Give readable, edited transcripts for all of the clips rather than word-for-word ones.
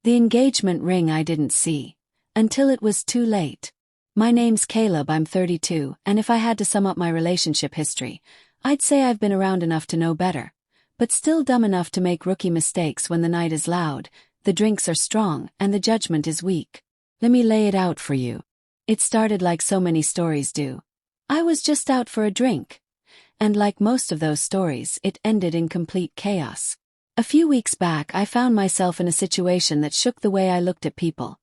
The engagement ring I didn't see. Until it was too late. My name's Caleb, I'm 32, and if I had to sum up my relationship history, I'd say I've been around enough to know better. But still dumb enough to make rookie mistakes when the night is loud, the drinks are strong, and the judgment is weak. Let me lay it out for you. It started like so many stories do. I was just out for a drink. And like most of those stories, it ended in complete chaos. A few weeks back I found myself in a situation that shook the way I looked at people.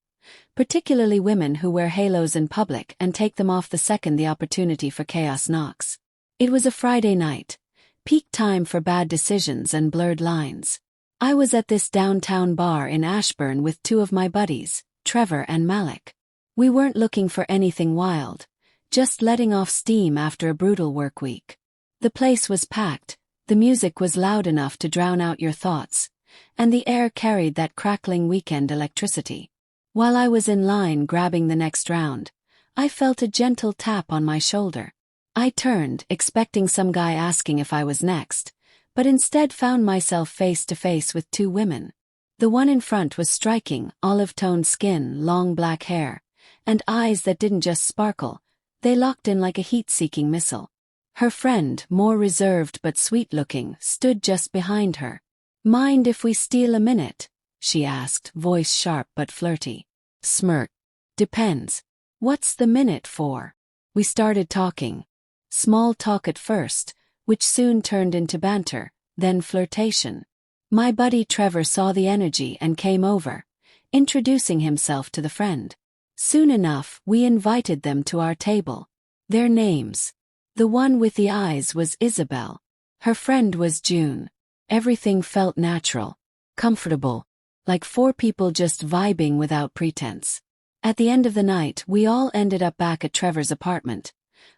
Particularly women who wear halos in public and take them off the second the opportunity for chaos knocks. It was a Friday night. Peak time for bad decisions and blurred lines. I was at this downtown bar in Ashburn with two of my buddies, Trevor and Malik. We weren't looking for anything wild, just letting off steam after a brutal work week. The place was packed, the music was loud enough to drown out your thoughts, and the air carried that crackling weekend electricity. While I was in line grabbing the next round, I felt a gentle tap on my shoulder. I turned, expecting some guy asking if I was next, but instead found myself face to face with two women. The one in front was striking, olive-toned skin, long black hair, and eyes that didn't just sparkle, they locked in like a heat-seeking missile. Her friend, more reserved but sweet-looking, stood just behind her. "Mind if we steal a minute?" she asked, voice sharp but flirty. Smirk. "Depends. What's the minute for?" We started talking. Small talk at first, which soon turned into banter, then flirtation. My buddy Trevor saw the energy and came over, introducing himself to the friend. Soon enough, we invited them to our table. Their names. The one with the eyes was Isabel. Her friend was June. Everything felt natural, comfortable, like four people just vibing without pretense. At the end of the night, we all ended up back at Trevor's apartment,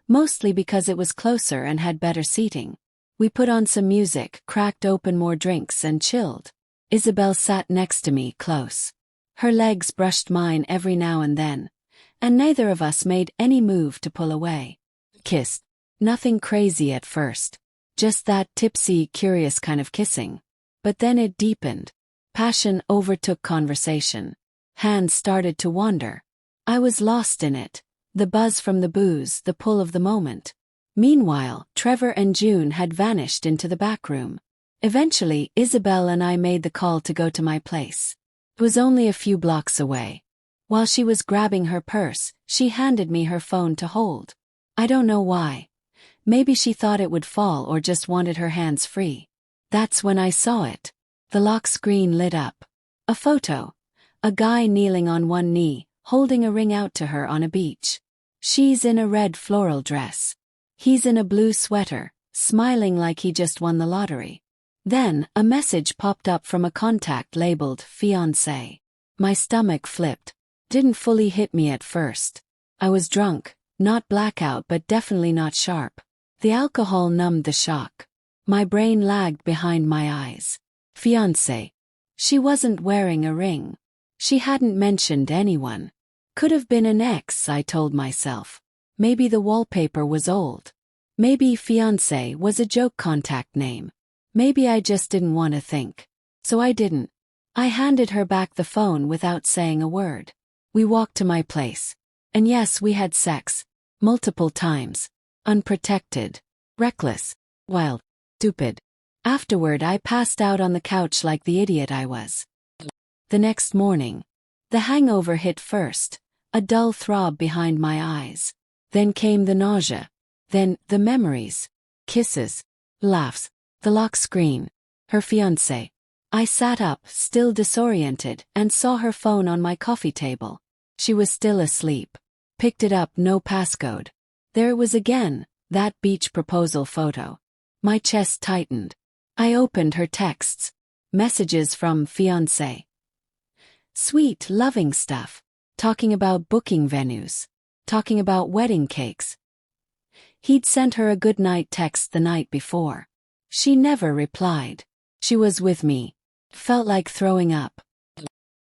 mostly because it was closer and had better seating. We put on some music, cracked open more drinks, and chilled. Isabel sat next to me, close. Her legs brushed mine every now and then, and neither of us made any move to pull away. Kissed. Nothing crazy at first. Just that tipsy, curious kind of kissing. But then it deepened. Passion overtook conversation. Hands started to wander. I was lost in it. The buzz from the booze, the pull of the moment. Meanwhile, Trevor and June had vanished into the back room. Eventually, Isabel and I made the call to go to my place. It was only a few blocks away. While she was grabbing her purse, she handed me her phone to hold. I don't know why. Maybe she thought it would fall or just wanted her hands free. That's when I saw it. The lock screen lit up. A photo. A guy kneeling on one knee, holding a ring out to her on a beach. She's in a red floral dress. He's in a blue sweater, smiling like he just won the lottery. Then, a message popped up from a contact labeled fiancé. My stomach flipped. Didn't fully hit me at first. I was drunk, not blackout but definitely not sharp. The alcohol numbed the shock. My brain lagged behind my eyes. Fiancé. She wasn't wearing a ring. She hadn't mentioned anyone. Could have been an ex, I told myself. Maybe the wallpaper was old. Maybe fiancé was a joke contact name. Maybe I just didn't want to think. So I didn't. I handed her back the phone without saying a word. We walked to my place. And yes, we had sex. Multiple times. Unprotected. Reckless. Wild. Stupid. Afterward, I passed out on the couch like the idiot I was. The next morning, the hangover hit first, a dull throb behind my eyes. Then came the nausea. Then, the memories. Kisses. Laughs. The lock screen. Her fiancé. I sat up, still disoriented, and saw her phone on my coffee table. She was still asleep. Picked it up, no passcode. There it was again, that beach proposal photo. My chest tightened. I opened her texts. Messages from fiancé. Sweet, loving stuff. Talking about booking venues. Talking about wedding cakes. He'd sent her a goodnight text the night before. She never replied. She was with me. Felt like throwing up.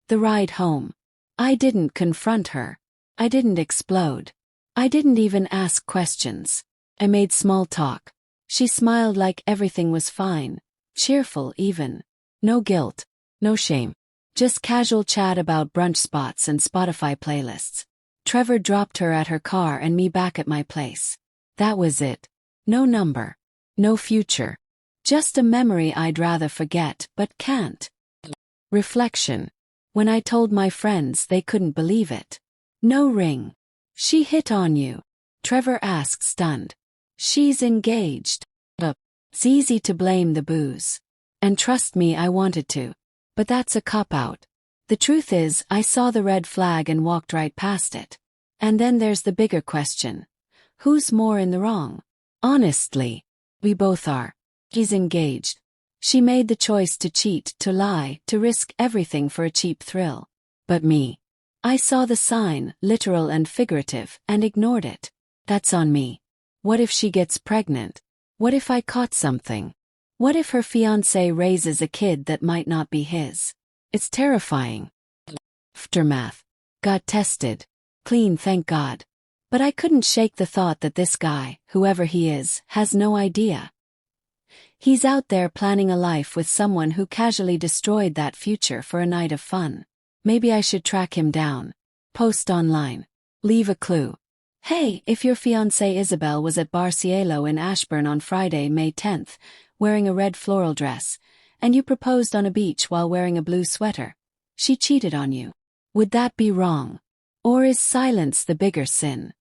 The ride home. I didn't confront her. I didn't explode. I didn't even ask questions. I made small talk. She smiled like everything was fine. Cheerful even. No guilt. No shame. Just casual chat about brunch spots and Spotify playlists. Trevor dropped her at her car and me back at my place. That was it. No number. No future. Just a memory I'd rather forget but can't. Reflection. When I told my friends, they couldn't believe it. No ring. She hit on you? Trevor asked, stunned. She's engaged. It's easy to blame the booze. And trust me, I wanted to. But that's a cop-out. The truth is, I saw the red flag and walked right past it. And then there's the bigger question. Who's more in the wrong? Honestly, we both are. He's engaged. She made the choice to cheat, to lie, to risk everything for a cheap thrill. But me. I saw the sign, literal and figurative, and ignored it. That's on me. What if she gets pregnant? What if I caught something? What if her fiancé raises a kid that might not be his? It's terrifying. Aftermath. Got tested. Clean, thank God. But I couldn't shake the thought that this guy, whoever he is, has no idea. He's out there planning a life with someone who casually destroyed that future for a night of fun. Maybe I should track him down. Post online. Leave a clue. Hey, if your fiancée Isabel was at Bar Cielo in Ashburn on Friday, May 10th, wearing a red floral dress, and you proposed on a beach while wearing a blue sweater, she cheated on you. Would that be wrong? Or is silence the bigger sin?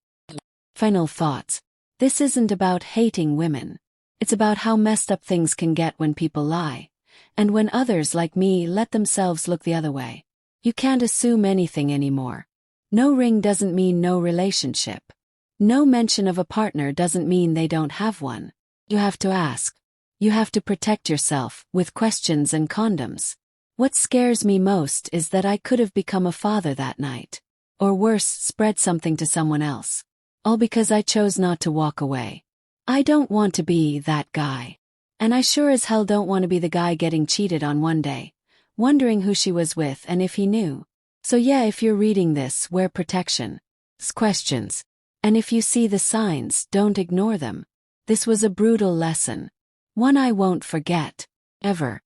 Final thoughts. This isn't about hating women. It's about how messed up things can get when people lie, and when others like me let themselves look the other way. You can't assume anything anymore. No ring doesn't mean no relationship. No mention of a partner doesn't mean they don't have one. You have to ask. You have to protect yourself with questions and condoms. What scares me most is that I could have become a father that night. Or worse, spread something to someone else. All because I chose not to walk away. I don't want to be that guy. And I sure as hell don't want to be the guy getting cheated on one day, wondering who she was with and if he knew. So yeah, if you're reading this, wear protection. Questions. And if you see the signs, don't ignore them. This was a brutal lesson. One I won't forget. Ever.